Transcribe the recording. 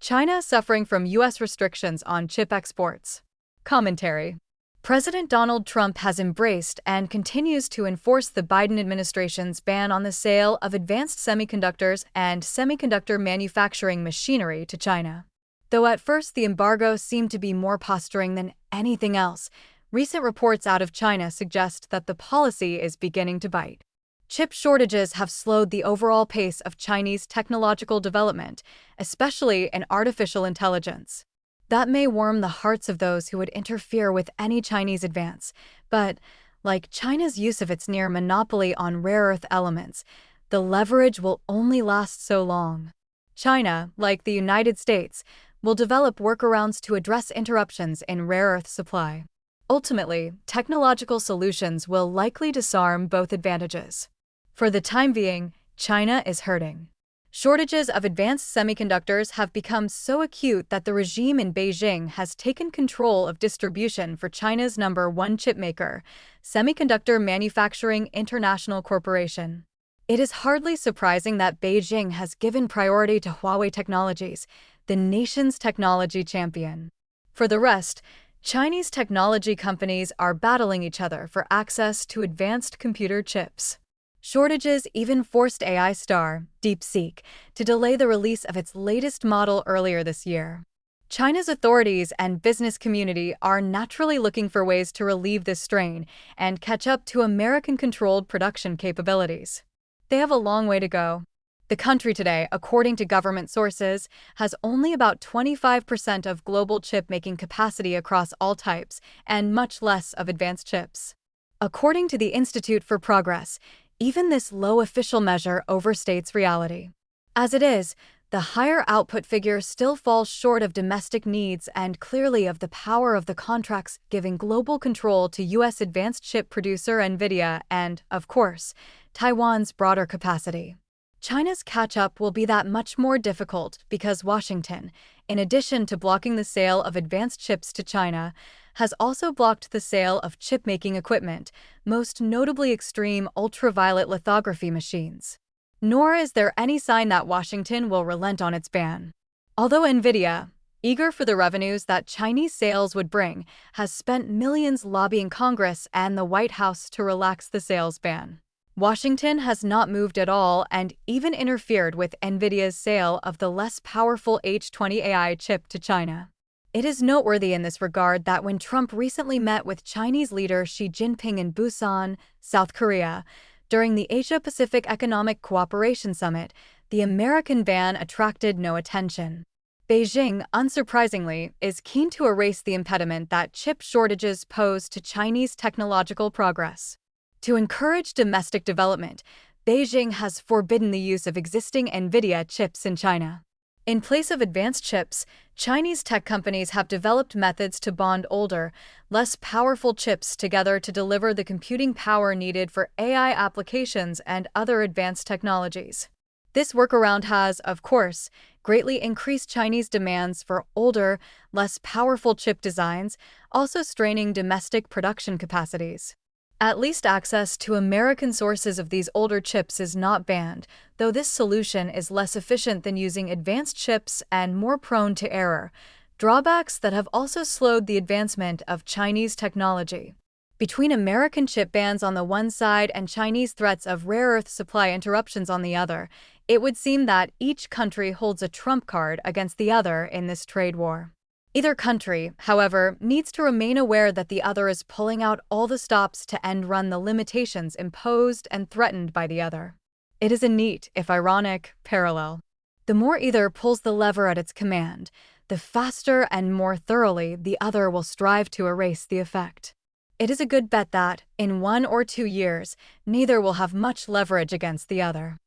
China suffering from U.S. restrictions on chip exports. Commentary. President Donald Trump has embraced and continues to enforce the Biden administration's ban on the sale of advanced semiconductors and semiconductor manufacturing machinery to China. Though at first the embargo seemed to be more posturing than anything else, recent reports out of China suggest that the policy is beginning to bite. Chip shortages have slowed the overall pace of Chinese technological development, especially in artificial intelligence. That may warm the hearts of those who would interfere with any Chinese advance, but, like China's use of its near monopoly on rare earth elements, the leverage will only last so long. China, like the United States, will develop workarounds to address interruptions in rare earth supply. Ultimately, technological solutions will likely disarm both advantages. For the time being, China is hurting. Shortages of advanced semiconductors have become so acute that the regime in Beijing has taken control of distribution for China's #1 chipmaker, Semiconductor Manufacturing International Corporation. It is hardly surprising that Beijing has given priority to Huawei Technologies, the nation's technology champion. For the rest, Chinese technology companies are battling each other for access to advanced computer chips. Shortages even forced AI star, DeepSeek, to delay the release of its latest model earlier this year. China's authorities and business community are naturally looking for ways to relieve this strain and catch up to American-controlled production capabilities. They have a long way to go. The country today, according to government sources, has only about 25% of global chip-making capacity across all types and much less of advanced chips. According to the Institute for Progress, even this low official measure overstates reality. As it is, the higher output figure still falls short of domestic needs and clearly of the power of the contracts giving global control to U.S. advanced chip producer NVIDIA and, of course, Taiwan's broader capacity. China's catch-up will be that much more difficult because Washington, in addition to blocking the sale of advanced chips to China, has also blocked the sale of chip-making equipment, most notably extreme ultraviolet lithography machines. Nor is there any sign that Washington will relent on its ban. Although NVIDIA, eager for the revenues that Chinese sales would bring, has spent millions lobbying Congress and the White House to relax the sales ban. Washington has not moved at all and even interfered with NVIDIA's sale of the less powerful H20 AI chip to China. It is noteworthy in this regard that when Trump recently met with Chinese leader Xi Jinping in Busan, South Korea, during the Asia-Pacific Economic Cooperation Summit, the American ban attracted no attention. Beijing, unsurprisingly, is keen to erase the impediment that chip shortages pose to Chinese technological progress. To encourage domestic development, Beijing has forbidden the use of existing NVIDIA chips in China. In place of advanced chips, Chinese tech companies have developed methods to bond older, less powerful chips together to deliver the computing power needed for AI applications and other advanced technologies. This workaround has, of course, greatly increased Chinese demands for older, less powerful chip designs, also straining domestic production capacities. At least access to American sources of these older chips is not banned, though this solution is less efficient than using advanced chips and more prone to error, drawbacks that have also slowed the advancement of Chinese technology. Between American chip bans on the one side and Chinese threats of rare earth supply interruptions on the other, it would seem that each country holds a trump card against the other in this trade war. Either country, however, needs to remain aware that the other is pulling out all the stops to end-run the limitations imposed and threatened by the other. It is a neat, if ironic, parallel. The more either pulls the lever at its command, the faster and more thoroughly the other will strive to erase the effect. It is a good bet that, in 1 or 2 years, neither will have much leverage against the other.